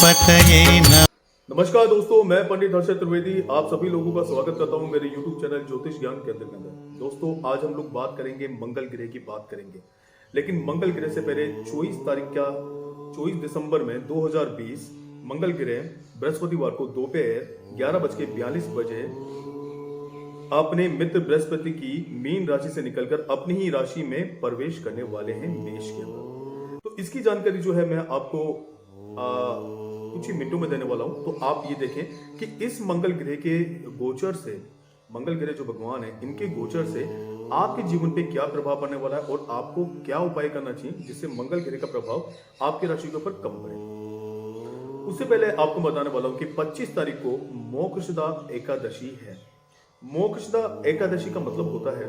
पतये नमः। नमस्कार दोस्तों, मैं पंडित हर्षद त्रिवेदी आप सभी लोगों का स्वागत करता हूं मेरे YouTube चैनल ज्योतिष ज्ञान केंद्र के अंदर। दोस्तों, आज हम लोग बात करेंगे मंगल ग्रह की बात करेंगे, लेकिन मंगल ग्रह से पहले 24 दिसंबर में 2020 मंगल ग्रह बृहस्पतिवार को दोपहर 11:42 अपने मित्र बृहस्पति की मीन राशि से निकलकर अपनी ही राशि में प्रवेश करने वाले हैं मेष के अंदर। तो इसकी जानकारी जो है मैं आपको कुछ ही मिनटों में देने वाला हूं। तो आप ये देखें कि इस मंगल ग्रह के गोचर से, मंगल ग्रह जो भगवान है इनके गोचर से आपके जीवन पे क्या प्रभाव पड़ने वाला है और आपको क्या उपाय करना चाहिए जिससे मंगल ग्रह का प्रभाव आपकी राशि के ऊपर कम पड़े। उससे पहले आपको बताने वाला हूं कि 25 तारीख को मोक्षदा एकादशी है। मोक्षदा एकादशी का मतलब होता है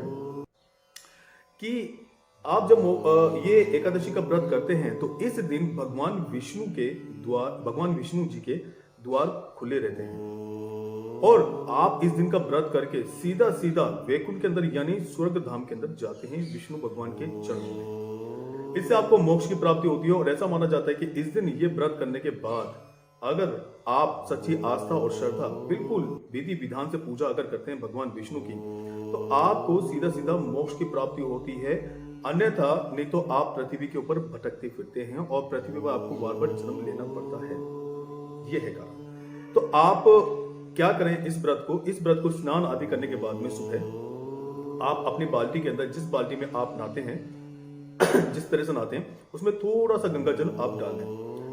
कि आप जब ये एकादशी का व्रत करते हैं तो इस दिन भगवान विष्णु जी के द्वार खुले रहते हैं और आप इस दिन का व्रत करके सीधा वैकुंठ के अंदर यानी स्वर्ग धाम के अंदर जाते हैं विष्णु भगवान के चरणों में। इससे आपको मोक्ष की प्राप्ति होती है और ऐसा माना जाता है कि इस दिन ये व्रत करने के बाद अगर आप सच्ची आस्था और श्रद्धा बिल्कुल विधि विधान से पूजा अगर करते हैं भगवान विष्णु की, तो आपको सीधा मोक्ष की प्राप्ति होती है। अन्यथा नहीं तो आप पृथ्वी के ऊपर भटकते फिरते हैं और पृथ्वी पर आपको बार बार जन्म लेना पड़ता है। यह है कारण। तो आप क्या करें, इस व्रत को स्नान आदि करने के बाद में सुबह आप अपनी बाल्टी के अंदर, जिस बाल्टी में आप नहाते हैं जिस तरह से नहाते हैं उसमें थोड़ा सा गंगा जल आप डाल दें।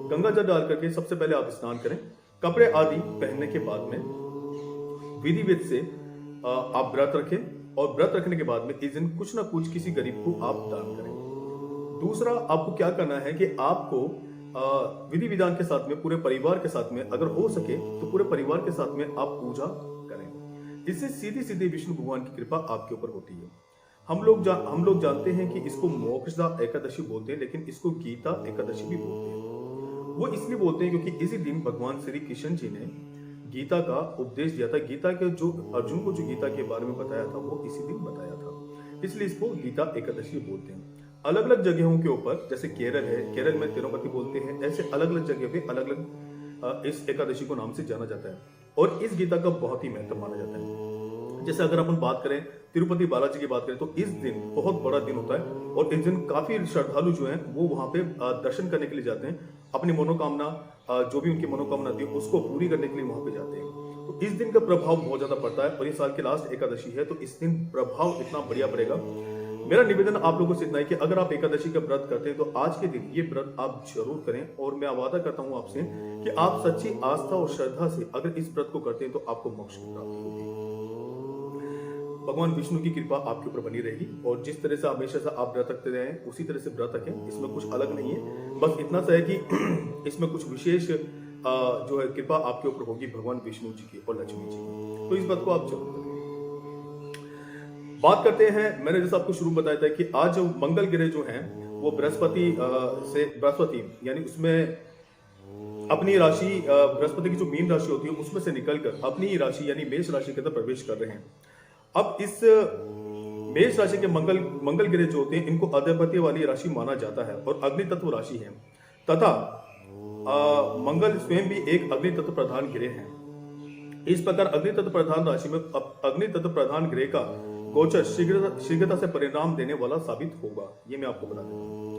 गंगा जल डाल करके सबसे पहले आप स्नान करें। कपड़े आदि पहनने के बाद में विधि से आप व्रत रखें और व्रत रखने के बाद में इस दिन कुछ ना कुछ किसी गरीब को आप दान करें। दूसरा, आपको क्या करना है कि आपको विधि विधान के साथ में पूरे परिवार के साथ में अगर हो सके तो पूरे परिवार के साथ में आप पूजा करें। इससे सीधी विष्णु भगवान की कृपा आपके ऊपर होती है। हम लोग जानते हैं कि इसको मोक्षदा एकादशी बोलते हैं, लेकिन इसको गीता एकादशी भी बोलते हैं। वो इसलिए बोलते हैं क्योंकि इसी दिन भगवान श्री कृष्ण जी ने गीता का उपदेश दिया था। गीता के जो अर्जुन को जो गीता के बारे में बताया था वो इसी दिन बताया था, इसलिए इसको गीता एकादशी बोलते हैं। अलग अलग जगहों के ऊपर, जैसे केरल है, केरल में तिरुपति बोलते हैं, ऐसे अलग अलग जगह पे अलग अलग इस एकादशी को नाम से जाना जाता है और इस गीता का बहुत ही महत्व माना जाता है। जैसे अगर अपन बात करें तिरुपति बालाजी की बात करें तो इस दिन बहुत बड़ा दिन होता है और इस दिन काफी श्रद्धालु जो हैं वो वहां पे दर्शन करने के लिए जाते हैं। अपनी मनोकामना, जो भी उनकी मनोकामना थी उसको पूरी करने के लिए वहां पे जाते हैं। तो इस दिन का प्रभाव बहुत ज्यादा पड़ता है और ये साल की लास्ट एकादशी है तो इस दिन प्रभाव इतना बढ़िया पड़ेगा। मेरा निवेदन आप लोगों से इतना है कि अगर आप एकादशी का व्रत करते हैं तो आज के दिन ये व्रत आप जरूर करें और मैं वादा करता हूं आपसे कि आप सच्ची आस्था और श्रद्धा से अगर इस व्रत को करते हैं तो आपको मोक्ष की प्राप्ति होगी। भगवान विष्णु की कृपा आपके ऊपर बनी रहेगी और जिस तरह से हमेशा से आप व्रत रखते रहे हैं उसी तरह से व्रत रखें। इसमें कुछ अलग नहीं है, बस इतना सा है कि इसमें कुछ विशेष जो है कृपा आपके ऊपर होगी भगवान विष्णु जी की और लक्ष्मी जी की। तो इस बात को आप जरूर करें। बात करते हैं, मैंने जैसा आपको शुरू में बताया था कि आज मंगल ग्रह जो है वो बृहस्पति यानी उसमें अपनी राशि, बृहस्पति की जो मीन राशि होती है उसमें से निकलकर अपनी राशि यानी मेष राशि के अंदर प्रवेश कर रहे हैं। अब इस मेष राशि के मंगल ग्रह जो होते हैं इनको आधिपत्य वाली राशि माना जाता है और अग्नि तत्व राशि है तथा मंगल स्वयं भी एक अग्नि तत्व प्रधान ग्रह है। इस प्रकार अग्नि तत्व प्रधान राशि में अग्नि तत्व प्रधान ग्रह का गोचर शीघ्रता से परिणाम देने वाला साबित होगा, ये मैं आपको बता दूं।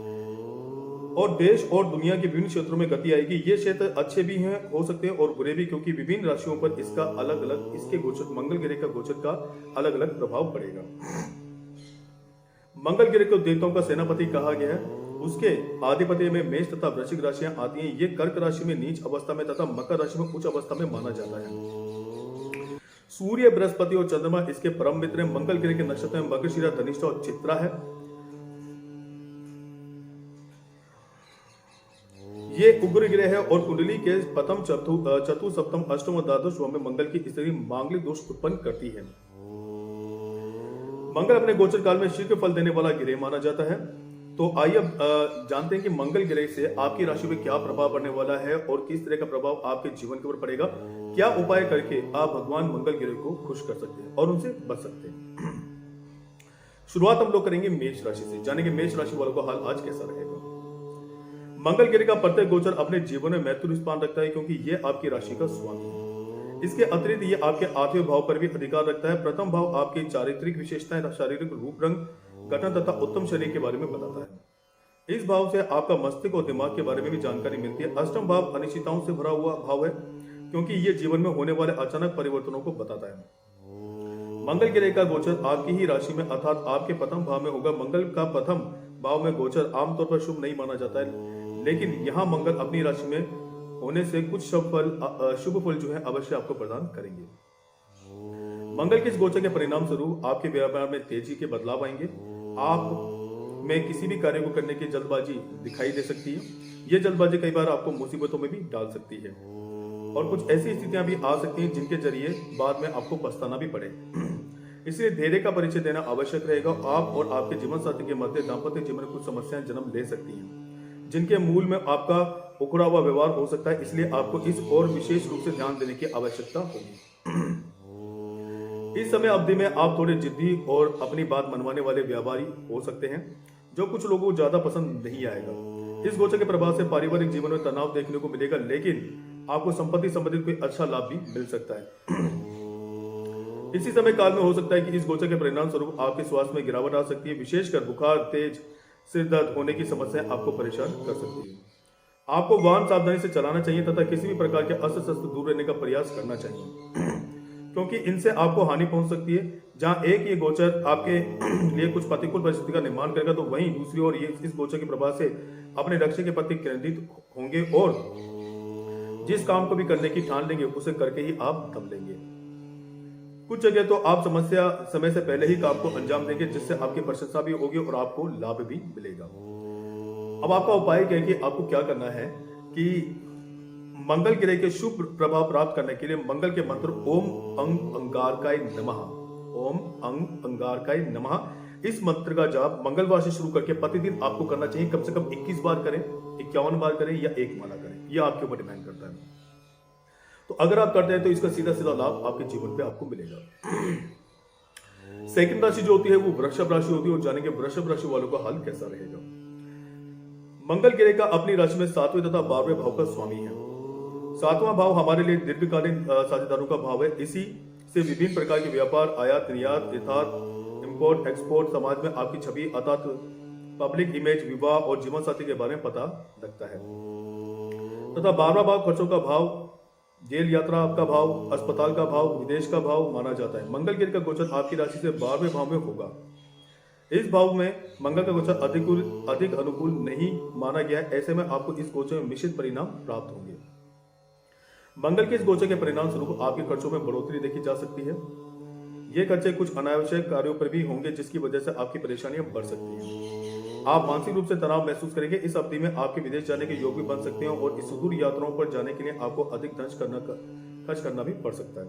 और देश और दुनिया के विभिन्न क्षेत्रों में गति आएगी। ये क्षेत्र अच्छे भी हैं, हो सकते हैं और बुरे भी, क्योंकि विभिन्न राशियों पर इसका अलग अलग, इसके गोचर, मंगल ग्रह का गोचर का अलग अलग प्रभाव पड़ेगा। मंगल ग्रह को देवताओं का सेनापति कहा गया है। उसके आधिपत्य में मेष तथा वृश्चिक राशियां आती हैं। ये कर्क राशि में नीच अवस्था में तथा मकर राशि में उच्च अवस्था में माना जाता है। सूर्य, बृहस्पति और चंद्रमा इसके परम मित्र हैं। मंगल ग्रह के नक्षत्र में मृगशिरा, धनिष्ठा और चित्रा है। ये उग्र ग्रह है और कुंडली के प्रथम, चतुर्थ, सप्तम, अष्टम और द्वादश भाव में मंगल की स्थिति मांगलिक दोष उत्पन्न करती है। मंगल अपने गोचर काल में शीघ्र फल देने वाला ग्रह माना जाता है। तो आइए अब जानते हैं कि मंगल ग्रह से आपकी राशि में क्या प्रभाव पड़ने वाला है और किस तरह का प्रभाव आपके जीवन के ऊपर पड़ेगा। क्या उपाय करके आप भगवान मंगल ग्रह को खुश कर सकते हैं और उनसे बच सकते हैं। शुरुआत हम लोग करेंगे मेष राशि से। जानेंगे मेष राशि वालों का हाल आज कैसा रहेगा। मंगल गिरे का प्रत्येक गोचर अपने जीवन में महत्वपूर्ण स्थान रखता है क्योंकि ये आपकी राशि का स्वामी है। इसके अतिरिक्त ये आपके आठवें भाव पर भी अधिकार रखता है। प्रथम भाव आपकी चारित्रिक विशेषताएं, शारीरिक रूप, रंग, गठन तथा उत्तम शरीर के बारे में बताता है। इस भाव से आपका मस्तिष्क और दिमाग के बारे में भी जानकारी मिलती है। अष्टम भाव अनिश्चितताओं से भरा हुआ भाव है क्योंकि ये जीवन में होने वाले अचानक परिवर्तनों को बताता है। मंगल ग्रह का गोचर आपकी ही राशि में अर्थात आपके प्रथम भाव में होगा। मंगल का प्रथम भाव में गोचर आमतौर पर शुभ नहीं माना जाता है, लेकिन यहाँ मंगल अपनी राशि में होने से कुछ शुभ फल जो है अवश्य आपको प्रदान करेंगे। मंगल के इस गोचर के परिणाम स्वरूप आपके व्यापार में तेजी के बदलाव आएंगे। आप में किसी भी कार्य को करने की जल्दबाजी दिखाई दे सकती है। यह जल्दबाजी कई बार आपको मुसीबतों में भी डाल सकती है और कुछ ऐसी स्थितियां भी आ सकती हैं जिनके जरिए बाद में आपको पछताना भी पड़े। इसलिए धैर्य का परिचय देना आवश्यक रहेगा। आप और आपके जीवन साथी के मध्य दाम्पत्य जीवन में कुछ समस्याएं जन्म ले सकती हैं जिनके मूल में आपका उखड़ा हुआ व्यवहार हो सकता है। इसलिए आपको इस और विशेष रूप से ध्यान देने की आवश्यकता होगी। इस समय अवधि में आप थोड़े जिद्दी और अपनी बात मनवाने वाले व्यापारी हो सकते हैं जो कुछ लोगों को ज्यादा पसंद नहीं आएगा। इस गोचर के प्रभाव से पारिवारिक जीवन में तनाव देखने को मिलेगा, लेकिन आपको संपत्ति संबंधित कोई अच्छा लाभ भी मिल सकता है। इसी समय काल में हो सकता है कि इस गोचर के परिणाम स्वरूप आपके स्वास्थ्य में गिरावट आ सकती है। विशेषकर बुखार, तेज सिर दर्द होने की समस्या आपको परेशान कर सकती है। आपको वाहन सावधानी से चलाना चाहिए तथा किसी भी प्रकार के अस्त्र शस्त्र दूर रहने का प्रयास करना चाहिए क्योंकि इनसे आपको हानि पहुंच सकती है। जहां एक ये गोचर आपके लिए कुछ प्रतिकूल परिस्थिति का निर्माण करेगा, तो वहीं दूसरी ओर ये इस गोचर के प्रभाव से अपने लक्ष्य के प्रति केंद्रित होंगे और जिस काम को भी करने की ठान लेंगे उसे करके ही आप दम लेंगे। कुछ जगह तो आप समस्या समय से पहले ही काम को अंजाम देंगे जिससे आपकी प्रशंसा भी होगी और आपको लाभ भी मिलेगा। अब आपका उपाय क्या है कि आपको क्या करना है कि मंगल ग्रह के शुभ प्रभाव प्राप्त करने के लिए मंगल के मंत्र ओम अंग अंगारकाय नमः, ओम अंग अंगारकाय नमः, इस मंत्र का जाप मंगलवार से शुरू करके प्रतिदिन आपको करना चाहिए। कम से कम 21 बार करें, 51 बार करें या एक माला करें, यह आपके ऊपर डिपेंड करता है। तो अगर आप करते हैं तो इसका सीधा सीधा लाभ आपके जीवन पे आपको मिलेगा। सेकंड राशि जो होती है वो वृषभ राशि होती है और जानेंगे वृषभ राशि वालों का हाल कैसा रहेगा। मंगल ग्रह का अपनी राशि में 7वें तथा 12वें भाव का स्वामी है। 7वां भाव हमारे लिए दीर्घकालीन साझेदारों का भाव है। इसी से विभिन्न प्रकार के व्यापार, आयात निर्यात, इंपोर्ट एक्सपोर्ट, समाज में आपकी छवि अर्थात पब्लिक इमेज, विवाह और जीवन साथी के बारे में पता लगता है। तथा 12वां भाव खर्चों का भाव, जेल यात्रा आपका भाव, अस्पताल का भाव, विदेश का भाव माना जाता है। मंगल ग्रह का गोचर आपकी राशि से 12वें भाव में होगा। इस भाव में मंगल का गोचर अधिक अनुकूल नहीं माना गया है। ऐसे में आपको इस गोचर में मिश्रित परिणाम प्राप्त होंगे। मंगल के इस गोचर के परिणाम स्वरूप आपके खर्चों में बढ़ोतरी देखी जा सकती है। ये खर्चे कुछ अनावश्यक कार्यों पर भी होंगे जिसकी वजह से आपकी परेशानियां बढ़ सकती हैं। आप मानसिक रूप से तनाव महसूस करेंगे। इस अवधि में आपके विदेश जाने के योग भी बन सकते हैं और इस सुदूर यात्राओं पर जाने के लिए आपको अधिक खर्च करना भी पड़ सकता है।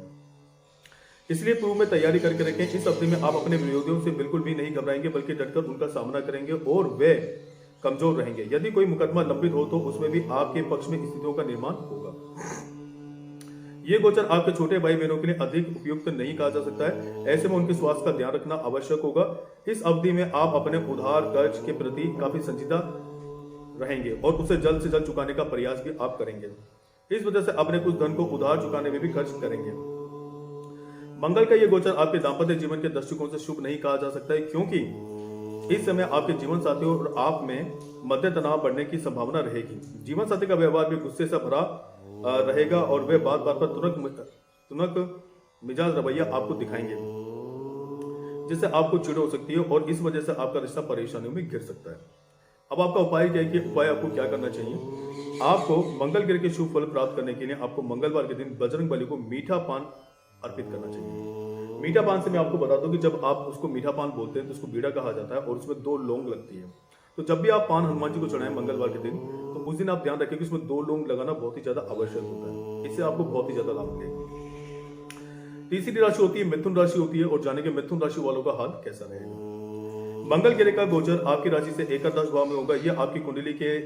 इसलिए पूर्व में तैयारी करके रखें। इस अवधि में आप अपने विरोधियों से बिल्कुल भी नहीं घबराएंगे बल्कि डटकर उनका सामना करेंगे और वे कमजोर रहेंगे। यदि कोई मुकदमा लंबित हो तो उसमें भी आपके पक्ष में स्थितियों का निर्माण होगा। ये गोचर आपके छोटे भाई बहनों के लिए अधिक उपयुक्त नहीं कहा जा सकता है। ऐसे में उनके स्वास्थ्य का ध्यान रखना आवश्यक होगा। इस अवधि में आप अपने उधार कर्ज के प्रति काफी संजीदा रहेंगे और उसे जल्द से जल्द चुकाने का प्रयास भी आप करेंगे। इस वजह से अपने कुछ धन को उधार चुकाने में भी खर्च करेंगे। मंगल का यह गोचर आपके दाम्पत्य जीवन के दृष्टिकोण से शुभ नहीं कहा जा सकता है क्योंकि इस समय आपके जीवन साथियों और आप में मध्य तनाव बढ़ने की संभावना रहेगी। जीवन साथी का व्यवहार भी गुस्से से भरा रहेगा और वे बात बात पर तुनक मिजाज रवैया आपको दिखाएंगे जिससे आपको चिढ़ हो सकती है और इस वजह से आपका रिश्ता परेशानियों में घिर सकता है। अब आपका उपाय क्या है कि उपाय आपको क्या करना चाहिए। आपको मंगल ग्रह के शुभ फल प्राप्त करने के लिए आपको मंगलवार के दिन बजरंग बली को मीठा पान अर्पित करना चाहिए। मीठा पान से मैं आपको बता दूं कि जब आप उसको मीठा पान बोलते हैं तो उसको बीड़ा कहा जाता है और उसमें 2 लौंग लगती है। तो जब भी आप पान हनुमान जी को चढ़ाएं मंगलवार के दिन तो उस दिन आप ध्यान रखें कि उसमें 2 लौंग लगाना बहुत ही ज्यादा आवश्यक होता है। इससे आपको बहुत ही ज्यादा लाभ मिलेगा। तीसरी राशि होती है मिथुन राशि होती है और जानेंगे मिथुन राशि वालों का हाल कैसा रहेगा। मंगल ग्रह का गोचर आपकी राशि से एकादश भाव में होगा। यह आपकी कुंडली के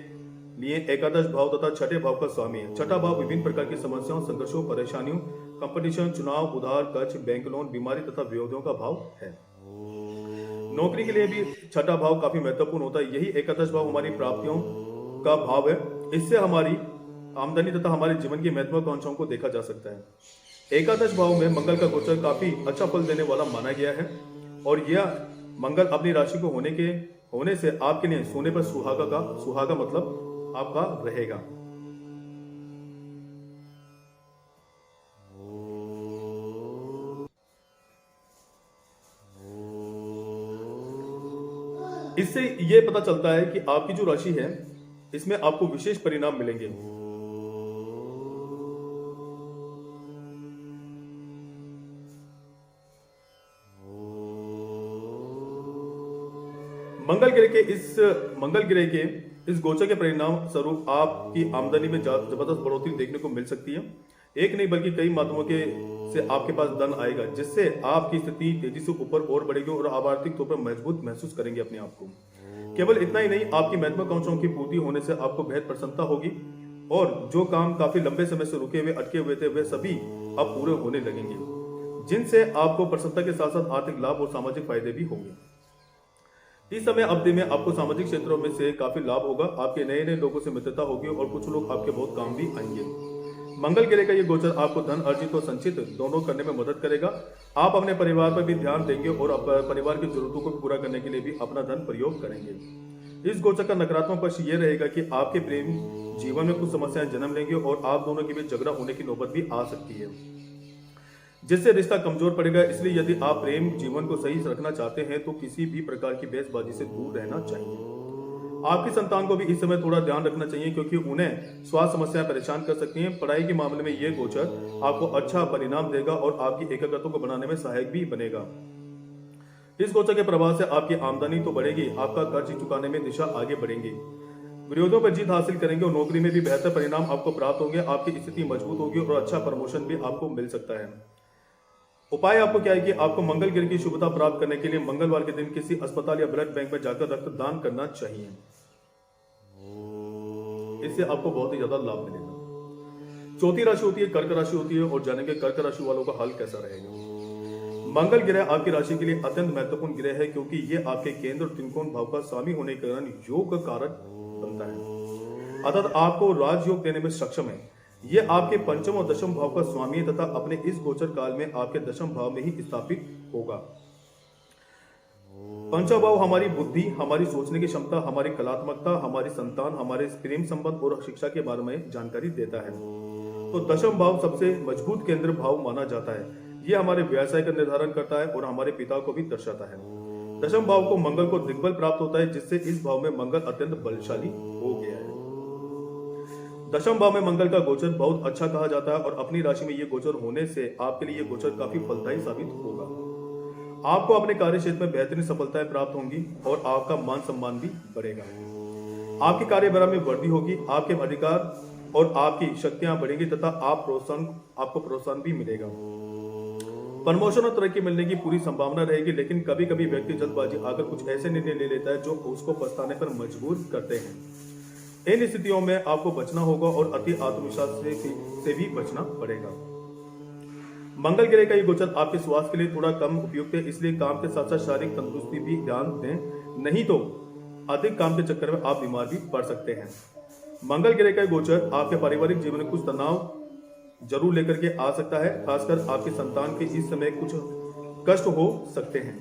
लिए एकादश भाव तथा छठे भाव का स्वामी है। छठा भाव विभिन्न प्रकार की समस्याओं, संघर्षों, परेशानियों, कंपटीशन, चुनाव, उधार, कर्ज, बैंक लोन, बीमारी तथा विरोधियों का भाव है। नौकरी के लिए भी छठा भाव काफी महत्वपूर्ण होता है। यही एकादश भाव हमारी प्राप्तियों का भाव है। इससे हमारी आमदनी तथा हमारे जीवन की महत्वाकांक्षाओं को देखा जा सकता है। एकादश भाव में मंगल का गोचर काफी अच्छा फल देने वाला माना गया है और यह मंगल अपनी राशि को होने से आपके लिए सोने पर सुहागा मतलब आपका रहेगा। इससे यह पता चलता है कि आपकी जो राशि है इसमें आपको विशेष परिणाम मिलेंगे। मंगल ग्रह के इस गोचर के परिणाम स्वरूप आपकी आमदनी में जबरदस्त बढ़ोतरी देखने को मिल सकती है। एक नहीं बल्कि कई माध्यमों के से आपके पास धन आएगा, जिससे आपकी स्थिति तेजी से ऊपर और बढ़ेगी और आप आर्थिक तौर पर मजबूत महसूस करेंगे अपने आप को। केवल इतना ही नहीं, आपकी महत्वाकांक्षाओं की पूर्ति होने से आपको बेहद प्रसन्नता होगी और जो काम काफी लंबे समय से रुके हुए अटके हुए थे वे सभी अब पूरे होने लगेंगे, जिनसे आपको प्रसन्नता के साथ साथ आर्थिक लाभ और सामाजिक फायदे भी होंगे। इस समय अवधि में आपको सामाजिक क्षेत्रों में से काफी लाभ होगा। आपके नए नए लोगों से मित्रता होगी और कुछ लोग आपके बहुत काम भी आएंगे। मंगल ग्रह का ये गोचर आपको धन अर्जित और संचित दोनों करने में मदद करेगा। आप अपने परिवार पर भी ध्यान देंगे और परिवार की जरूरतों को पूरा करने के लिए भी अपना धन प्रयोग करेंगे। इस गोचर का नकारात्मक पक्ष ये रहेगा कि आपके प्रेम जीवन में कुछ समस्याएं जन्म लेंगे और आप दोनों के बीच झगड़ा होने की नौबत भी आ सकती है, जिससे रिश्ता कमजोर पड़ेगा। इसलिए यदि आप प्रेम जीवन को सही रखना चाहते हैं तो किसी भी प्रकार की बहसबाजी से दूर रहना चाहिए। आपकी संतान को भी इस समय थोड़ा ध्यान रखना चाहिए, क्योंकि उन्हें स्वास्थ्य समस्याएं परेशान कर सकती हैं। पढ़ाई के मामले में यह गोचर आपको अच्छा परिणाम देगा और आपकी एकाग्रता को बनाने में सहायक भी बनेगा। इस गोचर के प्रभाव से आपकी आमदनी तो बढ़ेगी, आपका कर्ज चुकाने में दिशा आगे बढ़ेंगी, विरोधियों पर जीत हासिल करेंगे और नौकरी में भी बेहतर परिणाम आपको प्राप्त होंगे। आपकी स्थिति मजबूत होगी और अच्छा प्रमोशन भी आपको मिल सकता है। उपाय आपको क्या है कि आपको मंगल ग्रह की शुभता प्राप्त करने के लिए मंगलवार के दिन किसी अस्पताल या ब्लड बैंक में जाकर रक्तदान करना चाहिए। इससे आपको बहुत ही ज्यादा लाभ मिलेगा। चौथी राशि होती है कर्क राशि होती है और जानेंगे कर्क राशि वालों का हाल कैसा रहेगा। मंगल ग्रह आपकी राशि के लिए अत्यंत महत्वपूर्ण ग्रह है, क्योंकि यह आपके केंद्र और त्रिकोण भाव का स्वामी होने के कारण योग कारक बनता है, अर्थात आपको राजयोग देने में सक्षम है। यह आपके पंचम और दशम भाव का स्वामी है तथा अपने इस गोचर काल में आपके दशम भाव में ही स्थापित होगा। पंचम भाव हमारी बुद्धि, हमारी सोचने की क्षमता, हमारी कलात्मकता, हमारी संतान, हमारे प्रेम संबंध और शिक्षा के बारे में जानकारी देता है। तो दशम भाव सबसे मजबूत केंद्र भाव माना जाता है। यह हमारे व्यवसाय का निर्धारण करता है और हमारे पिता को भी दर्शाता है। दशम भाव को मंगल को दिग्बल प्राप्त होता है, जिससे इस भाव में मंगल अत्यंत बलशाली हो गया है। दशम भाव में मंगल का गोचर बहुत अच्छा कहा जाता है और अपनी राशि में यह गोचर होने से आपके लिए यह गोचर काफी फलदायी साबित होगा। आपको अपने कार्य क्षेत्र में बेहतरीन सफलताएं प्राप्त होंगी और आपका मान सम्मान भी बढ़ेगा। आपकी कार्यबला में वृद्धि होगी, आपके अधिकार और आपकी शक्तियां बढ़ेंगी तथा आपको प्रोत्साहन भी मिलेगा। प्रमोशन और तरक्की मिलने की पूरी संभावना रहेगी, लेकिन कभी कभी व्यक्ति जल्दबाजी आकर कुछ ऐसे निर्णय ले लेता है जो उसको पछताने पर मजबूर करते हैं। इन स्थितियों में आपको बचना होगा और अति आत्मविश्वास से भी बचना पड़ेगा। मंगल ग्रह का ये गोचर आपके स्वास्थ्य के लिए थोड़ा कम उपयुक्त है, इसलिए काम के साथ साथ शारीरिक तंदुरुस्ती भी ध्यान दें, नहीं तो अधिक काम के चक्कर में आप बीमार भी पड़ सकते हैं। मंगल ग्रह का गोचर आपके पारिवारिक जीवन में कुछ तनाव जरूर लेकर के आ सकता है, खासकर आपकी संतान के इस समय कुछ कष्ट हो सकते हैं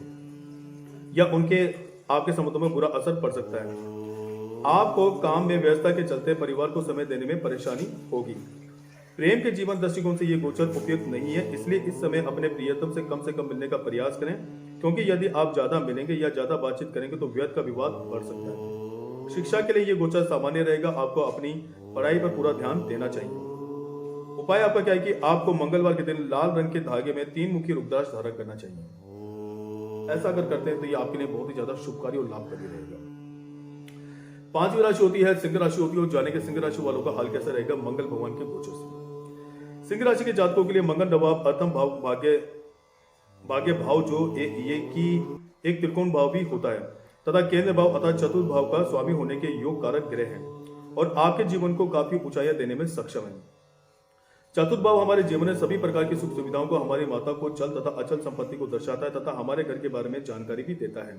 या उनके आपके संबंधों में बुरा असर पड़ सकता है। आपको काम में व्यस्तता के चलते परिवार को समय देने में परेशानी होगी। प्रेम के जीवन दृष्टिकोण से यह गोचर उपयुक्त नहीं है, इसलिए इस समय अपने प्रियतम से कम मिलने का प्रयास करें, क्योंकि यदि आप ज्यादा मिलेंगे या ज्यादा बातचीत करेंगे तो व्यर्थ का विवाद बढ़ सकता है। शिक्षा के लिए यह गोचर सामान्य रहेगा। आपको अपनी पढ़ाई पर पूरा ध्यान देना चाहिए। उपाय आपका क्या है कि आपको मंगलवार के दिन लाल रंग के धागे में 3 मुखी रुद्राक्ष धारण करना चाहिए। ऐसा अगर करते हैं तो यह आपके लिए बहुत ही ज्यादा शुभकारी और लाभकारी रहेगा। पांचवी राशि होती है सिंह राशि होती है और जाने के सिंह राशि वालों का हाल कैसा रहेगा मंगल भगवान के गोचर से। सिंह राशि के जातकों के लिए मंगल नवाब प्रथम भाव भाग्य भाव जो ये की एक त्रिकोण भाव भी होता है तथा केंद्र भाव अर्थात चतुर्थ भाव का स्वामी होने के योग कारक ग्रह है और आपके जीवन को काफी ऊंचाइयां देने में सक्षम है। चतुर्थ भाव हमारे जीवन में सभी प्रकार की सुख सुविधाओं को, हमारी माता को चल तथा अचल संपत्ति को दर्शाता है तथा हमारे घर के बारे में जानकारी भी देता है।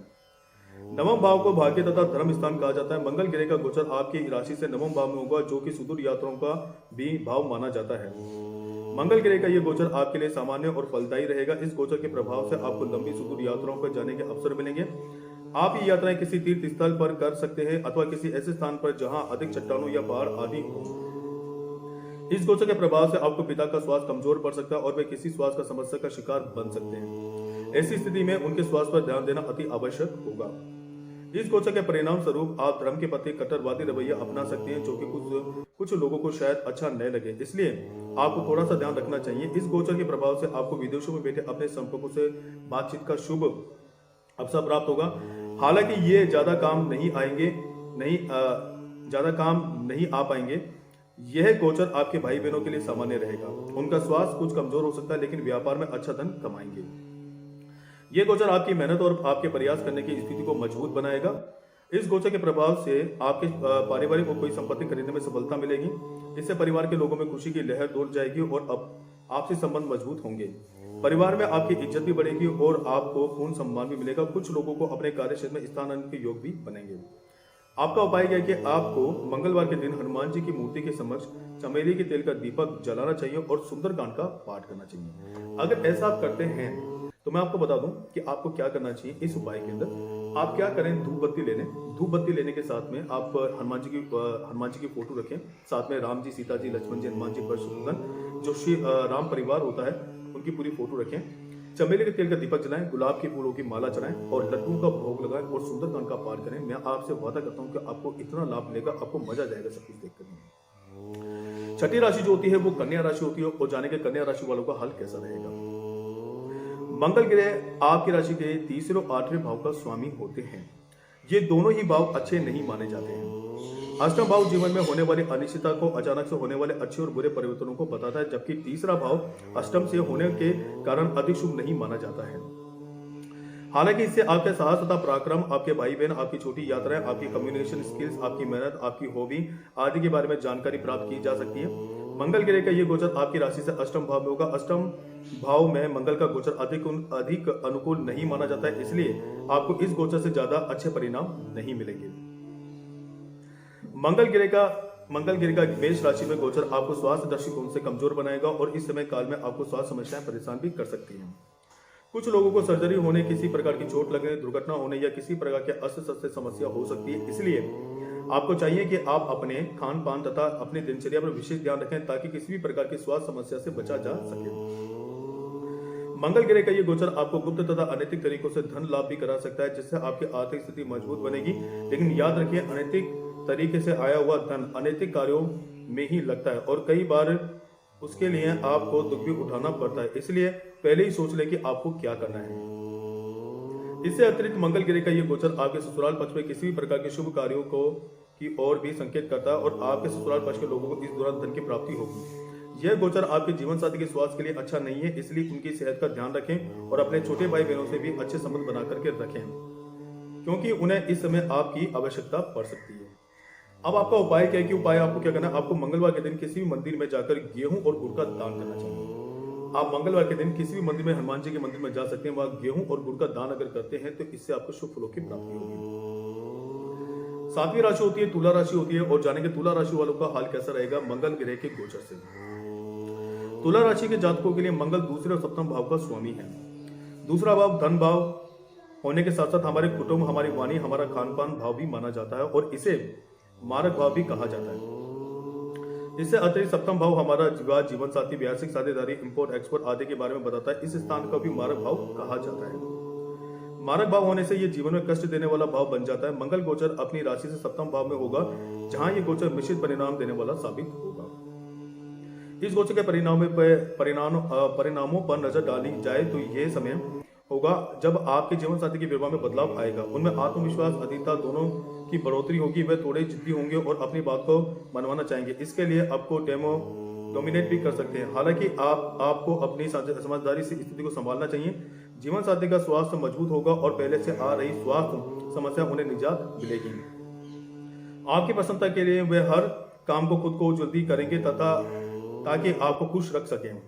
नवम भाव को भाग्य तथा धर्म स्थान कहा जाता है। मंगल ग्रह का गोचर आपकी राशि से नवम भाव में होगा, जो कि सुदूर यात्राओं का भी भाव माना जाता है। मंगल ग्रह का यह गोचर आपके लिए सामान्य और फलदायी रहेगा। इस गोचर के प्रभाव से आपको लंबी सुदूर यात्राओं पर जाने के अवसर मिलेंगे। आप ये यात्राएं किसी तीर्थ स्थल पर कर सकते हैं अथवा किसी ऐसे स्थान पर जहां अधिक चट्टानों या पहाड़ आदि हो। इस गोचर के प्रभाव से आपको पिता का स्वास्थ्य कमजोर पड़ सकता है और वे किसी स्वास्थ्य का समस्या का शिकार बन सकते हैं। ऐसी स्थिति में उनके स्वास्थ्य पर ध्यान देना अति आवश्यक होगा। इस गोचर के परिणाम स्वरूप आप धर्म के प्रति कट्टरवादी रवैया अपना सकते हैं, जो कि कुछ लोगों को शायद अच्छा न लगे, इसलिए आपको थोड़ा सा ध्यान रखना चाहिए। इस गोचर के प्रभाव से आपको विदेशों में बैठे अपने संपर्कों से बातचीत का शुभ अवसर प्राप्त होगा। हालांकि ये ज्यादा काम नहीं आ पाएंगे। यह गोचर आपके भाई बहनों के लिए सामान्य रहेगा। उनका स्वास्थ्य कुछ कमजोर हो सकता है, लेकिन व्यापार में अच्छा धन कमाएंगे। यह गोचर आपकी मेहनत और आपके प्रयास करने की स्थिति को मजबूत बनाएगा। इस गोचर के प्रभाव से आपके पारिवारिक को कोई संपत्ति खरीदने में सफलता मिलेगी। इससे परिवार के लोगों में खुशी की लहर दौड़ जाएगी और अब आपसी संबंध मजबूत होंगे। परिवार में आपकी इज्जत भी बढ़ेगी और आपको पूर्ण सम्मान भी मिलेगा। कुछ लोगों को अपने कार्य क्षेत्र में स्थानांतरण के योग भी बनेंगे। आपका उपाय क्या है कि आपको मंगलवार के दिन हनुमान जी की मूर्ति के समक्ष चमेली के तेल का दीपक जलाना चाहिए और सुंदरकांड का पाठ करना चाहिए। अगर ऐसा आप करते हैं तो मैं आपको बता दूं कि आपको क्या करना चाहिए। इस उपाय के अंदर आप क्या करें, धूप बत्ती लेने के साथ में आप हनुमान जी की फोटो रखें, साथ में राम जी, सीता जी, लक्ष्मण जी, हनुमान जी, परशुराम जो श्री राम परिवार होता है उनकी पूरी फोटो रखें। चमेली के तेल का दीपक जलाएं, गुलाब के फूलों की माला चढ़ाएं और लड्डुओं का भोग लगाएं और सुंदरकांड का पाठ करें। मैं आपसे वादा करता हूं कि आपको इतना लाभ मिलेगा, आपको मजा जाएगा सब कुछ देखकर। छठी राशि जो होती है वो कन्या राशि होती है और जाने के कन्या राशि वालों का हाल कैसा रहेगा। मंगल ग्रह आपकी राशि के तीसरे और आठवें भाव का स्वामी होते हैं। ये दोनों ही भाव अच्छे नहीं माने जाते हैं। अष्टम भाव जीवन में होने वाली अनिश्चितता को, अचानक से होने वाले अच्छे और बुरे परिवर्तनों को बताता है, जबकि तीसरा भाव अष्टम से होने के कारण अधिक शुभ नहीं माना जाता है। हालांकि इससे आपके साहस तथा पराक्रम, आपके भाई बहन, आपकी छोटी यात्राएं, आपकी कम्युनिकेशन स्किल्स, आपकी मेहनत, आपकी हॉबी आदि के बारे में जानकारी प्राप्त की जा सकती है। मंगल ग्रह का ये गोचर आपकी राशि से अष्टम भाव में होगा। अष्टम भाव में मंगल का गोचर अधिक अनुकूल नहीं माना जाता है, इसलिए आपको इस गोचर से ज्यादा अच्छे परिणाम नहीं मिलेंगे। मंगल ग्रह का मेष राशि में गोचर आपको स्वास्थ्य दृष्टिकोण से कमजोर बनाएगा और इस समय काल में आपको स्वास्थ्य समस्याएं परेशान भी कर सकती हैं। कुछ लोगों को सर्जरी होने, किसी प्रकार की चोट लगने, दुर्घटना होने या किसी प्रकार के अस्त्र शस्त्र समस्या हो सकती है। इसलिए आपको चाहिए कि आप अपने खान पान तथा अपनी दिनचर्या पर विशेष ध्यान रखें ताकि किसी भी प्रकार की स्वास्थ्य समस्या से बचा जा सके। मंगल ग्रह का ये गोचर आपको गुप्त तथा अनैतिक तरीकों से धन लाभ भी करा सकता है, जिससे आपकी आर्थिक स्थिति मजबूत बनेगी। लेकिन याद रखिए, अनैतिक तरीके से आया हुआ धन अनैतिक कार्यों में ही लगता है और कई बार उसके लिए आपको दुख भी उठाना पड़ता है। इसलिए पहले ही सोच लें कि आपको क्या करना है। इससे अतिरिक्त मंगल ग्रह का ये गोचर आपके ससुराल पक्ष में किसी भी प्रकार के शुभ कार्यों की ओर भी संकेत करता है और आपके ससुराल पक्ष के लोगों को इस दौरान धन की प्राप्ति होगी। यह गोचर आपके जीवन साथी के स्वास्थ्य के लिए अच्छा नहीं है, इसलिए उनकी सेहत का ध्यान रखें और अपने छोटे भाई बहनों से भी अच्छे संबंध बना करके रखें, क्योंकि उन्हें इस समय आपकी आवश्यकता पड़ सकती है। अब आपका उपाय क्या है कि उपाय आपको क्या करना है, आपको मंगलवार के दिन किसी भी मंदिर में जाकर गेहूं और गुड़ का दान करना चाहिए। आप मंगलवार के दिन किसी भी मंदिर में, हनुमान जी के मंदिर में जा सकते हैं। वहां गेहूं और गुड़ का दान अगर करते हैं तो इससे आपको शुभ फलों की प्राप्ति होगी। सातवीं राशि होती है तुला राशि होती है और जानेंगे तुला राशि वालों का हाल कैसा रहेगा मंगल ग्रह के गोचर से। तुला राशि के जातकों के लिए मंगल दूसरे और सप्तम भाव का स्वामी है। दूसरा भाव धन भाव होने के साथ साथ हमारे कुटुंब, हमारी वाणी, हमारा खान पान भाव भी माना जाता है और इसे मारक भाव भी कहा जाता है। इससे अतिरिक्त सप्तम भाव हमारा विवाह, जीवन साथी, व्यावसायिक साझेदारी, इंपोर्ट एक्सपोर्ट आदि के बारे में बताता है। इस स्थान का भी मारक भाव कहा जाता है। मारक भाव होने से यह जीवन में कष्ट देने वाला भाव बन जाता है। मंगल गोचर अपनी राशि से सप्तम भाव में होगा, जहां यह गोचर मिश्रित परिणाम देने वाला साबित होगा। इस गोचर के परिणामों पर नजर डाली जाए तो यह समय होगा जब आपके जीवन साथी के विवाह में बदलाव आएगा। उनमें आत्मविश्वास, अधीनता दोनों की बढ़ोतरी होगी। वे थोड़े जिद्दी होंगे और अपनी बात को मनवाना चाहेंगे। इसके लिए आपको डोमिनेट भी कर सकते हैं। हालांकि आपको अपनी समझदारी से स्थिति को संभालना चाहिए। जीवन साथी का स्वास्थ्य मजबूत होगा और पहले से आ रही स्वास्थ्य समस्या उन्हें निजात मिलेगी। आपकी प्रसन्नता के लिए वे हर काम को खुद को जल्दी करेंगे ताकि आपको खुश रख सकें।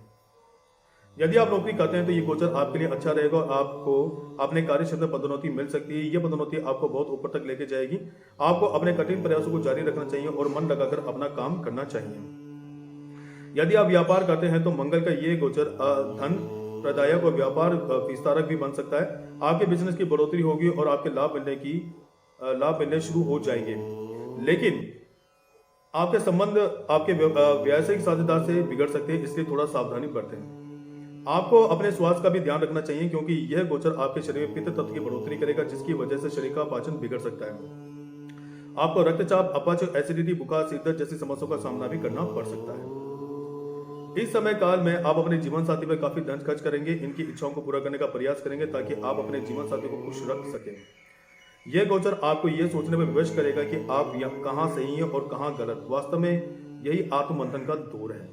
यदि आप नौकरी करते हैं तो ये गोचर आपके लिए अच्छा रहेगा और आपको अपने कार्य क्षेत्र में पदोन्नति मिल सकती है। ये पदोन्नति आपको बहुत ऊपर तक लेके जाएगी। आपको अपने कठिन प्रयासों को जारी रखना चाहिए और मन लगाकर अपना काम करना चाहिए। यदि आप व्यापार करते हैं तो मंगल का ये गोचर धन प्रदायक और व्यापार विस्तारक भी बन सकता है। आपके बिजनेस की बढ़ोतरी होगी और आपके लाभ मिलने शुरू हो जाएंगे। लेकिन आपके संबंध आपके व्यावसायिक साझेदार से बिगड़ सकते हैं, इसलिए थोड़ा सावधानी बरतें। आपको अपने स्वास्थ्य का भी ध्यान रखना चाहिए क्योंकि यह गोचर आपके शरीर में पित्त तत्व की बढ़ोतरी करेगा, जिसकी वजह से शरीर का पाचन बिगड़ सकता है। आपको रक्तचाप, अपच, एसिडिटी, बुखार, सिर दर्द जैसी समस्याओं का सामना भी करना पड़ सकता है। इस समय काल में आप अपने जीवन साथी पर काफी धन खर्च करेंगे, इनकी इच्छाओं को पूरा करने का प्रयास करेंगे ताकि आप अपने जीवन साथी को खुश रख सकें। यह गोचर आपको यह सोचने में विवश करेगा कि आप कहां सही हैं और कहां गलत। वास्तव में यही आत्ममंथन का दौर है।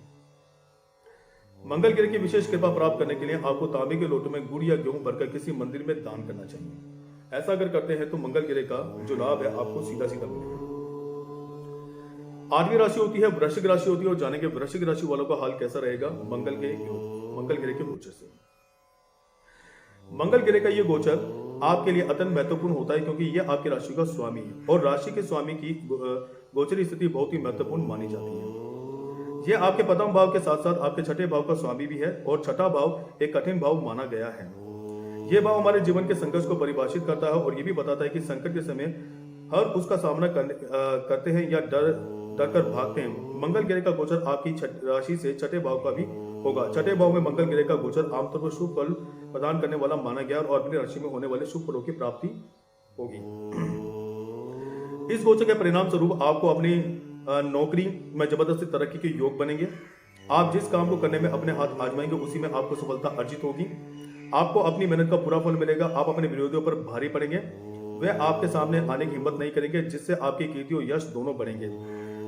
मंगल ग्रह की विशेष कृपा प्राप्त करने के लिए आपको तांबे के लोटे में गुड़ या गेहूं भरकर किसी मंदिर में दान करना चाहिए। ऐसा अगर करते हैं तो मंगल ग्रह का जो लाभ है आपको सीधा सीधा मिलेगा। 8वीं राशि होती है वृश्चिक राशि होती है, और जानेंगे वृश्चिक राशि वालों का हाल कैसा रहेगा मंगल ग्रह के गोचर से। मंगल ग्रह का ये गोचर आपके लिए अत्यंत महत्वपूर्ण होता है क्योंकि यह आपकी राशि का स्वामी है और राशि के स्वामी की गोचरी स्थिति बहुत ही महत्वपूर्ण मानी जाती है। यह आपके प्रथम भाव के साथ साथ आपके छठे भाव का स्वामी भी है और छठा भाव एक कठिन भाव माना गया है। यह भाव हमारे जीवन के संघर्ष को परिभाषित करता है और यह भी बताता है कि संकट के समय हर उसका सामना करते हैं या डर कर भागते हैं। मंगल ग्रह का गोचर आपकी राशि से छठे भाव का भी होगा। छठे भाव में मंगल ग्रह का गोचर आमतौर पर शुभ फल प्रदान करने वाला माना गया और अपनी राशि में होने वाले शुभ फलों की प्राप्ति होगी। इस गोचर के परिणाम स्वरूप आपको अपनी नौकरी में जबरदस्ती तरक्की के योग बनेंगे। आप जिस काम को करने में अपने हाथ आजमाएंगे उसी में आपको सफलता अर्जित होगी। आपको अपनी मेहनत का पूरा फल मिलेगा। आप अपने विरोधियों पर भारी पड़ेंगे, वे आपके सामने आने की हिम्मत नहीं करेंगे, जिससे आपकी कीर्ति और यश दोनों बढ़ेंगे।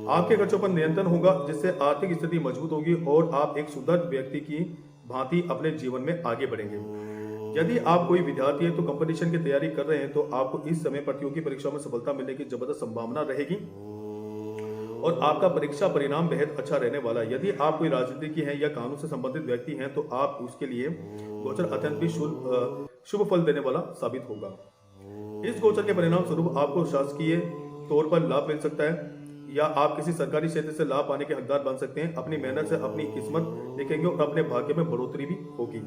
आपके खर्चों पर नियंत्रण होगा, जिससे आर्थिक स्थिति मजबूत होगी और आप एक सुदृढ़ व्यक्ति की भांति अपने जीवन में आगे बढ़ेंगे। यदि आप कोई विद्यार्थी है तो कंपटीशन की तैयारी कर रहे हैं तो आपको इस समय प्रतियोगी परीक्षा में सफलता मिलने की जबरदस्त संभावना रहेगी और आपका परीक्षा परिणाम बेहद अच्छा रहने वाला है। यदि आप कोई राजनीतिज्ञ हैं या कानून से संबंधित व्यक्ति हैं तो आप उसके लिए गोचर अत्यंत भी शुभ फल देने वाला साबित होगा। इस गोचर के परिणाम स्वरूप आपको शासकीय तौर पर लाभ मिल सकता है या आप किसी सरकारी क्षेत्र से लाभ पाने के हकदार बन सकते हैं। अपनी मेहनत से अपनी किस्मत लिखेंगे और अपने भाग्य में बढ़ोतरी भी होगी।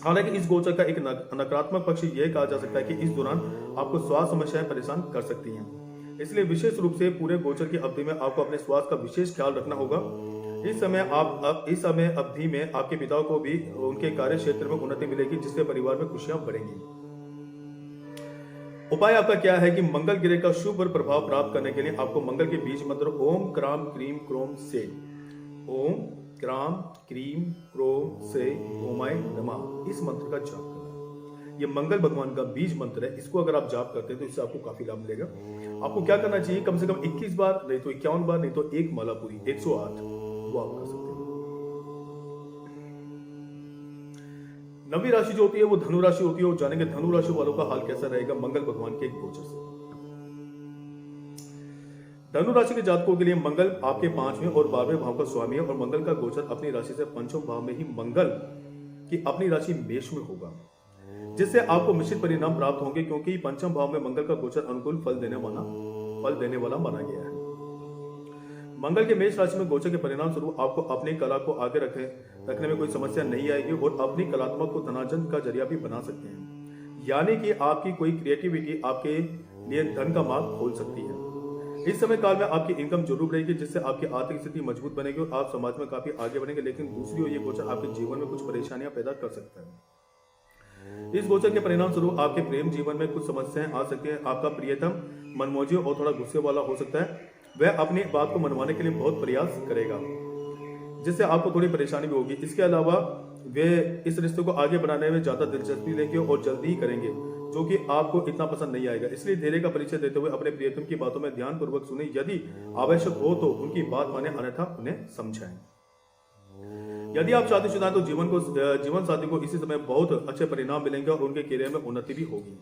हालांकि इस गोचर का एक नकारात्मक पक्ष यह कहा जा सकता है कि इस दौरान आपको स्वास्थ्य समस्याएं परेशान कर सकती हैं, इसलिए विशेष रूप से पूरे गोचर की अवधि में आपको अपने स्वास्थ्य का विशेष ख्याल रखना होगा। इस समय अवधि में आपके पिता को भी उनके कार्य क्षेत्र में उन्नति मिलेगी, जिससे परिवार में खुशियां बढ़ेंगी। उपाय आपका क्या है कि मंगल ग्रह का शुभ प्रभाव प्राप्त करने के लिए आपको मंगल के बीज मंत्र ओम क्राम क्रीम क्रोम से ओमाय नमः इस मंत्र का जाप करना। ये मंगल भगवान का बीज मंत्र है। इसको अगर आप जाप करते हैं तो इससे आपको काफी लाभ मिलेगा। आपको क्या करना चाहिए, कम से कम 21 बार, नहीं तो 51 बार, नहीं तो एक माला पूरी 108 वो आप कर सकते हैं। 9वीं राशि जो होती है वो धनु राशि होती है और जानेंगे धनु राशि वालों का हाल कैसा रहेगा मंगल भगवान के गोचर से। धनु राशि के जातकों के लिए मंगल आपके 5वें और 12वें भाव का स्वामी है और मंगल का गोचर अपनी राशि से 5वें भाव में ही मंगल की अपनी राशि मेष में होगा, जिससे आपको मिश्रित परिणाम प्राप्त होंगे क्योंकि 5वें भाव में मंगल का गोचर अनुकूल फल देने वाला माना गया है। मंगल के मेष राशि में गोचर के परिणाम स्वरूप आपको अपनी कला को आगे रखने में कोई समस्या नहीं आएगी और अपनी कलात्मक को धनार्जन का जरिया भी बना सकते हैं, यानी कि आपकी कोई क्रिएटिविटी आपके लिए धन का मार्ग खोल सकती है। इस समय काल में आपकी इनकम जरूर रहेगी, जिससे आपकी आर्थिक स्थिति मजबूत बनेगी और आप समाज में काफी आगे बढ़ेंगे। लेकिन दूसरी ओर ये गोचर आपके जीवन में कुछ परेशानियां पैदा कर सकता है। इस गोचर के परिणाम स्वरूप आपके प्रेम जीवन में कुछ समस्याएं आ सकती हैं। आपका प्रियतम मनमोजी और थोड़ा गुस्से वाला हो सकता है। वह अपनी बात को मनवाने के लिए बहुत प्रयास करेगा, जिससे आपको थोड़ी परेशानी भी होगी। इसके अलावा वे इस रिश्ते को आगे बढ़ाने में ज्यादा दिलचस्पी लेंगे और जल्दी ही करेंगे, जो कि आपको इतना पसंद नहीं आएगा। इसलिए धैर्य का परिचय देते हुए अपने प्रियतम की बातों में ध्यान पूर्वक सुने। यदि आवश्यक हो तो उनकी बात माने, अन्यथा उन्हें समझाएं। यदि आप शादीशुदा हैं तो जीवन साथी को इसी समय बहुत अच्छे परिणाम मिलेंगे और उनके करियर में उन्नति भी होगी।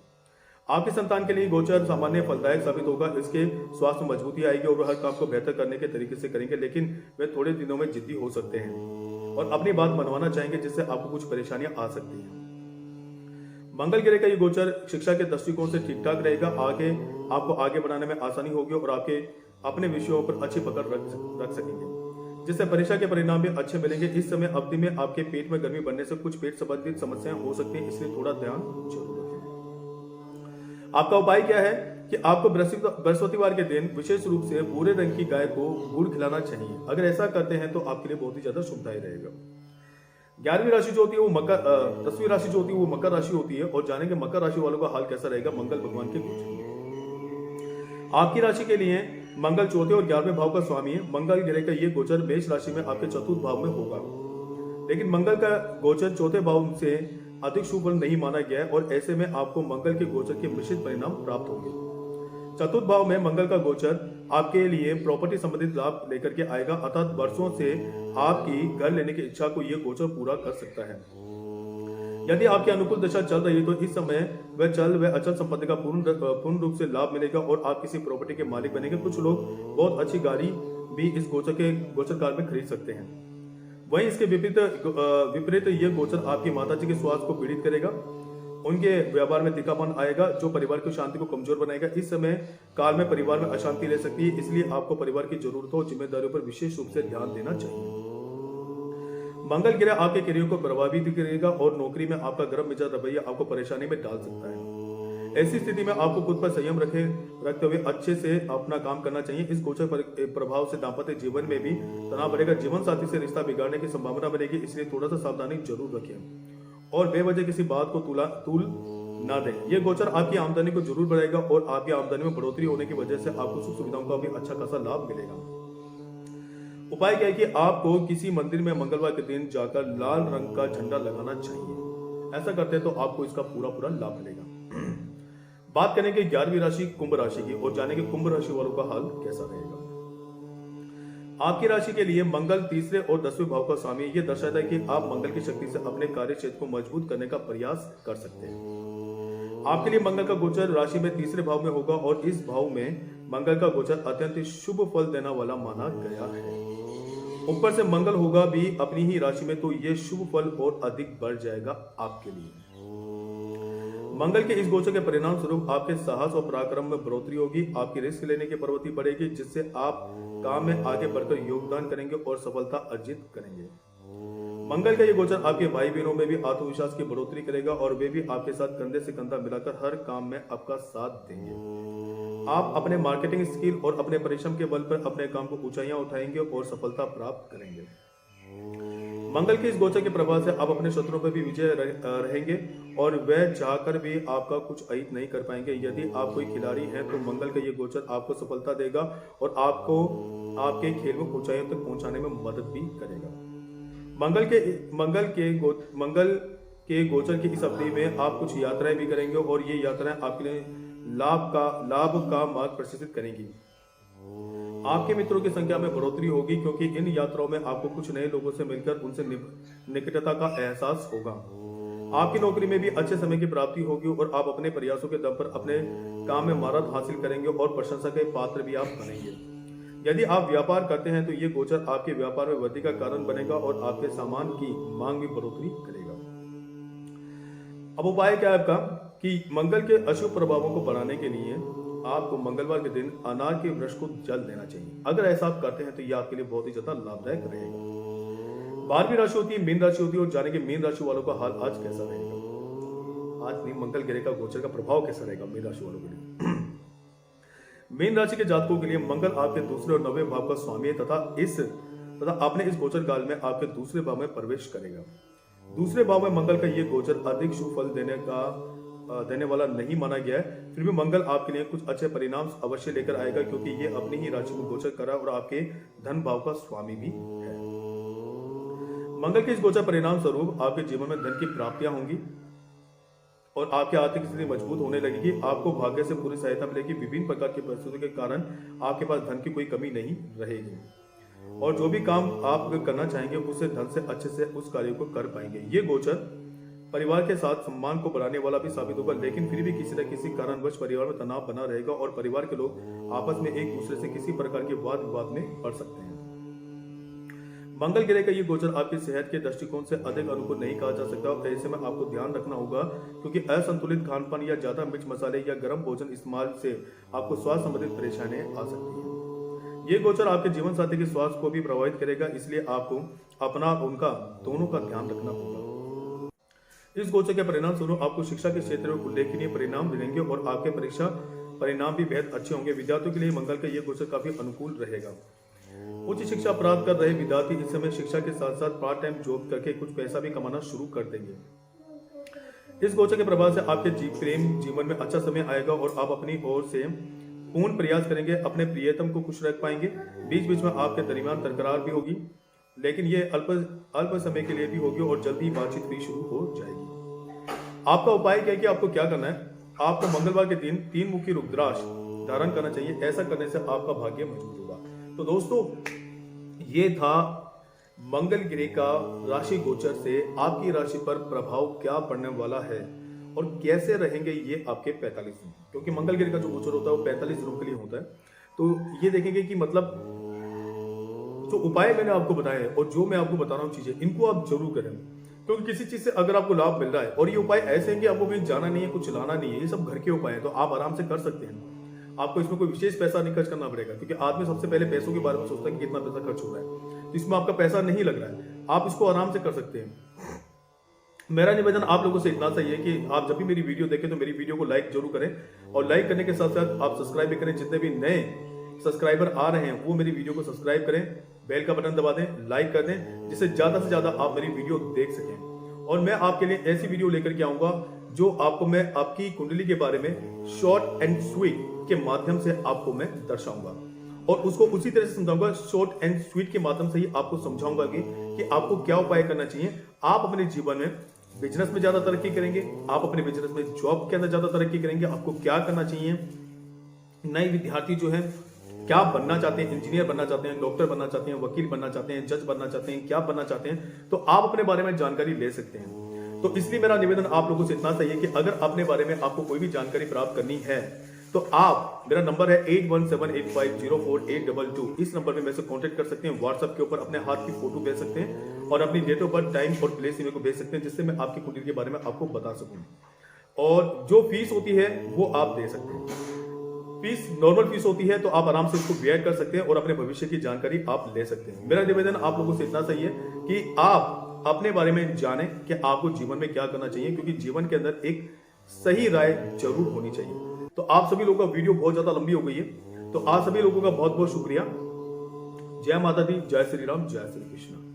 आपकी संतान के लिए गोचर सामान्य फलदायक साबित होगा। इसके स्वास्थ्य में मजबूती आएगी और वह हर काम को बेहतर करने के तरीके से करेंगे, लेकिन वे थोड़े दिनों में जिद्दी हो सकते हैं। और अपनी बात मनवाना चाहेंगे, जिससे आपको कुछ परेशानियां आ सकती हैं। मंगल ग्रह का ये गोचर शिक्षा के दृष्टिकोण से ठीक ठाक रहेगा। आपको आगे बढ़ाने में आसानी होगी और आपके अपने विषयों पर अच्छी पकड़ रख सकेंगे, जिससे परीक्षा के परिणाम भी अच्छे मिलेंगे। इस समय अवधि में आपके पेट में गर्मी बढ़ने से कुछ पेट संबंधित समस्याएं हो सकती हैं, इसलिए थोड़ा ध्यान जरूर रखें। आपका उपाय क्या है कि आपको बृहस्पतिवार के दिन विशेष रूप से भूरे रंग की गाय को गुड़ खिलाना चाहिए। अगर ऐसा करते हैं तो आपके लिए बहुत ही ज्यादा शुभदायी रहेगा। 11वीं राशि जो होती है वो मकर 10वीं राशि जो होती है वो मकर राशि होती है, और जानेंगे मकर राशि वालों का हाल कैसा रहेगा मंगल भगवान के गोचर में। आपकी राशि के लिए मंगल चौथे और 11वें भाव का स्वामी है। मंगल ग्रह का ये गोचर मेष राशि में आपके चतुर्थ भाव में होगा, लेकिन मंगल का गोचर चौथे भाव से अधिक शुभ फल नहीं माना गया है, और ऐसे में आपको मंगल के गोचर के मिश्रित परिणाम प्राप्त होंगे। चतुर्थ भाव में मंगल का गोचर आपके लिए प्रॉपर्टी संबंधित लाभ लेकर के आएगा, अर्थात वर्षों से आपकी घर लेने की इच्छा को यह गोचर पूरा कर सकता है। यदि आपकी अनुकूल दशा चल रही है तो इस समय वह अचल संपत्ति का पूर्ण रूप से लाभ मिलेगा और आप किसी प्रॉपर्टी के मालिक बनेंगे। कुछ लोग बहुत अच्छी गाड़ी भी इस गोचर काल में खरीद सकते हैं। वहीं इसके विपरीत यह गोचर आपकी माताजी के स्वास्थ्य को पीड़ित करेगा, उनके व्यापार में तीखापन आएगा जो परिवार की शांति को कमजोर बनाएगा। इस समय काल में परिवार में अशांति रह सकती है, इसलिए आपको परिवार की जरूरतों और जिम्मेदारियों पर विशेष रूप से ध्यान देना चाहिए। मंगल ग्रह आपके करियर को प्रभावित करेगा और नौकरी में आपका गर्म मिजाज रवैया आपको परेशानी में डाल सकता है। ऐसी स्थिति में आपको खुद पर संयम रखते हुए अच्छे से अपना काम करना चाहिए। इस गोचर प्रभाव से दाम्पत्य जीवन में भी तनाव बढ़ेगा, जीवन साथी से रिश्ता बिगाड़ने की संभावना बनेगी, इसलिए थोड़ा सा सावधानी जरूर रखें और बेवजह किसी बात को तूल ना दें। यह गोचर आपकी आमदनी को जरूर बढ़ाएगा और आपकी आमदनी में बढ़ोतरी होने की वजह से आपको सुख सुविधाओं का भी अच्छा खासा लाभ मिलेगा। उपाय क्या है कि आपको किसी मंदिर में मंगलवार के दिन जाकर लाल रंग का झंडा लगाना चाहिए। ऐसा करते हैं तो आपको इसका पूरा लाभ मिलेगा। बात करेंगे 11वीं राशि कुंभ राशि की और जानेंगे कुंभ राशि वालों का हाल कैसा रहेगा। आपकी राशि के लिए मंगल तीसरे और 10वें भाव का स्वामी, यह दर्शाता है कि आप मंगल की शक्ति से अपने कार्य क्षेत्र को मजबूत करने का प्रयास कर सकते हैं। आपके लिए मंगल का गोचर राशि में तीसरे भाव में होगा और इस भाव में मंगल का गोचर अत्यंत शुभ फल देने वाला माना गया है। ऊपर से मंगल होगा भी अपनी ही राशि में, तो यह शुभ फल और अधिक बढ़ जाएगा आपके लिए। मंगल के इस गोचर के परिणाम स्वरूप आपके साहस और पराक्रम में बढ़ोतरी होगी, आपकी रिस्क लेने की प्रवृत्ति बढ़ेगी, जिससे आप काम में आगे बढ़कर योगदान करेंगे और सफलता अर्जित करेंगे। मंगल का ये गोचर आपके भाई बहनों में भी आत्मविश्वास की बढ़ोतरी करेगा और वे भी आपके साथ कंधे से कंधा मिलाकर हर काम में आपका साथ देंगे। आप अपने मार्केटिंग स्किल और अपने परिश्रम के बल पर अपने काम को ऊंचाइयां उठाएंगे और सफलता प्राप्त करेंगे। मंगल के इस गोचर के प्रभाव से आप अपने शत्रुओं पर भी विजय रहेंगे और वह चाहकर भी आपका कुछ अहित नहीं कर पाएंगे। यदि आप कोई खिलाड़ी हैं तो मंगल का ये गोचर आपको सफलता देगा और आपको आपके खेल में ऊंचाइयों तक पहुंचाने में मदद भी करेगा। मंगल के गोचर की इस अवधि में आप कुछ यात्राएं भी करेंगे और ये यात्राएं आपके लिए लाभ का मार्ग प्रशस्त करेंगी। आपके मित्रों की संख्या में बढ़ोतरी होगी क्योंकि इन यात्राओं में आपको कुछ नए लोगों से मिलकर उनसे निकटता का एहसास होगा। आपकी नौकरी में भी अच्छे समय की प्राप्ति होगी और आप अपने प्रयासों के दम पर अपने काम में महारत हासिल करेंगे और प्रशंसा के पात्र भी आप बनेंगे। यदि आप व्यापार करते हैं तो ये गोचर आपके व्यापार में वृद्धि का कारण बनेगा और आपके सामान की मांग में बढ़ोतरी करेगा। अब उपाय क्या है आपका कि मंगल के अशुभ प्रभावों को बढ़ाने के लिए आपको मंगलवार के दिन अनार के वृक्ष को जल देना चाहिए। अगर ऐसा आप करते हैं तो यह आपके लिए बहुत ही ज्यादा लाभदायक रहेगा। 12वीं राशि होती है मीन राशि होती है और जानेंगे मीन राशि वालों का हाल आज कैसा रहेगा। आज नहीं, मंगल ग्रह का गोचर का प्रभाव कैसा रहेगा मीन राशि वालों के लिए। मीन राशि के जातकों के लिए मंगल आपके दूसरे और 9वें भाव का स्वामी है तथा अपने इस गोचर काल में आपके दूसरे भाव में प्रवेश करेगा। दूसरे भाव में मंगल का यह गोचर अधिक शुभ फल देने वाला नहीं माना गया है, फिर भी मंगल आपके लिए कुछ अच्छे परिणाम अवश्य लेकर आएगा क्योंकि ये अपनी ही राशि में गोचर कर रहा है और आपके धन भाव का स्वामी भी है। मंगल के इस गोचर परिणाम स्वरूप आपके जीवन में धन की प्राप्तियां होंगी और आपकी आर्थिक स्थिति मजबूत होने लगेगी। आपको भाग्य से पूरी सहायता मिलेगी। विभिन्न प्रकार की परिस्थितियों के कारण आपके पास धन की कोई कमी नहीं रहेगी और जो भी काम आप करना चाहेंगे उसे धन से अच्छे से उस कार्य को कर पाएंगे। ये गोचर परिवार के साथ सम्मान को बढ़ाने वाला भी साबित होगा, लेकिन फिर भी किसी न किसी कारणवश परिवार में तनाव बना रहेगा और परिवार के लोग आपस में एक दूसरे से किसी प्रकार के वाद विवाद में पड़ सकते हैं। मंगल ग्रह का ये गोचर आपकी सेहत के दृष्टिकोण से अधिक अनुकूल नहीं कहा जा सकता और ऐसे में आपको ध्यान रखना होगा, क्योंकि असंतुलित खान पान या ज्यादा मिर्च मसाले या गर्म भोजन इस्तेमाल से आपको स्वास्थ्य संबंधित परेशानियां आ सकती हैं। ये गोचर आपके जीवन साथी के स्वास्थ्य को भी प्रभावित करेगा, इसलिए आपको अपना और उनका दोनों का ध्यान रखना होगा। इस गोचर के परिणाम स्वरूप आपको शिक्षा के क्षेत्र में उल्लेखनीय परिणाम मिलेंगे और आपके परीक्षा परिणाम भी बेहद अच्छे होंगे। विद्यार्थियों के लिए मंगल का यह गोचर काफी अनुकूल रहेगा। उच्च शिक्षा प्राप्त कर रहे विद्यार्थी इस समय शिक्षा के साथ साथ पार्ट टाइम जॉब करके कुछ पैसा भी कमाना शुरू कर देंगे। इस गोचर के प्रभाव से आपके प्रेम जीवन में अच्छा समय आएगा और आप अपनी ओर से पूर्ण प्रयास करेंगे, अपने प्रियतम को खुश रख पाएंगे। बीच बीच में आपके दरमियान तकरार भी होगी, लेकिन ये अल्प समय के लिए भी होगी और जल्दी बातचीत भी शुरू हो जाएगी। आपका उपाय क्या है कि आपको क्या करना है? आपको मंगलवार के दिन 3 मुखी रुद्राक्ष धारण करना चाहिए। ऐसा करने से आपका भाग्य मजबूत होगा। तो दोस्तों, ये था मंगल ग्रह का राशि गोचर से आपकी राशि पर प्रभाव क्या पड़ने वाला है और कैसे रहेंगे ये आपके 45 दिन, क्योंकि मंगल ग्रह का जो गोचर होता है वो 45 दिनों के लिए होता है। तो ये देखेंगे कि मतलब जो उपाय मैंने आपको बताए हैं और जो मैं आपको बता रहा हूँ चीजें, इनको आप जरूर करें, क्योंकि किसी चीज से अगर आपको लाभ मिल रहा है और ये उपाय ऐसे हैं कि आपको कहीं जाना नहीं है, कुछ लाना नहीं है, ये सब घर के उपाय हैं, तो आप आराम से कर सकते हैं। आपको इसमें कोई विशेष पैसा नहीं खर्च करना पड़ेगा, क्योंकि आदमी सबसे पहले पैसों के बारे में सोचता है कि कितना पैसा खर्च हो रहा है। तो इसमें आपका पैसा नहीं लग रहा है, आप इसको आराम से कर सकते हैं। मेरा निवेदन आप लोगों से इतना सा ही है कि आप जब भी मेरी वीडियो देखें तो मेरी वीडियो को लाइक जरूर करें और लाइक करने के साथ साथ आप सब्सक्राइब भी करें। जितने भी नए सब्सक्राइबर आ रहे हैं वो मेरी वीडियो को सब्सक्राइब करें, बेल का बटन दबा दें, लाइक कर दें, जिससे ज्यादा से ज्यादा आप मेरी वीडियो देख सकें। और मैं आपके लिए ऐसी वीडियो लेकर के आऊंगा जो आपको मैं आपकी कुंडली के बारे में शॉर्ट एंड स्वीट के माध्यम से आपको मैं दर्शाऊंगा और उसको उसी तरह से समझाऊंगा। शॉर्ट एंड स्वीट के माध्यम से ही आपको समझाऊंगा कि आपको क्या उपाय करना चाहिए। आप अपने जीवन में बिजनेस में ज्यादा तरक्की करेंगे, आप अपने बिजनेस में जॉब के अंदर ज्यादा तरक्की करेंगे। आपको क्या करना चाहिए? नए विद्यार्थी जो है क्या बनना चाहते हैं, इंजीनियर बनना चाहते हैं, डॉक्टर बनना चाहते हैं, वकील बनना चाहते हैं, जज बनना चाहते हैं, क्या बनना चाहते हैं, तो आप अपने बारे में जानकारी ले सकते हैं। तो इसलिए मेरा निवेदन आप लोगों से इतना सही है कि अगर अपने बारे में आपको कोई भी जानकारी प्राप्त करनी है तो आप, मेरा नंबर है 8178504822, इस नंबर पे मेरे से कांटेक्ट कर सकते हैं। व्हाट्सएप के ऊपर अपने हाथ की फोटो भेज सकते हैं और अपनी डेट ऑफ बर्थ, टाइम और प्लेस मेरे को भेज सकते हैं, जिससे मैं आपकी कुंडली के बारे में आपको बता सकूं। और जो फीस होती है वो आप दे सकते हैं। फीस नॉर्मल फीस होती है, तो आप आराम से उसको व्यय कर सकते हैं और अपने भविष्य की जानकारी आप ले सकते हैं। मेरा निवेदन आप लोगों से इतना सही है कि आप अपने बारे में जानें कि आपको जीवन में क्या करना चाहिए, क्योंकि जीवन के अंदर एक सही राय जरूर होनी चाहिए। तो आप सभी लोगों का वीडियो बहुत ज्यादा लंबी हो गई है, तो आप सभी लोगों का बहुत बहुत शुक्रिया। जय माता दी, जय श्री राम, जय श्री कृष्ण।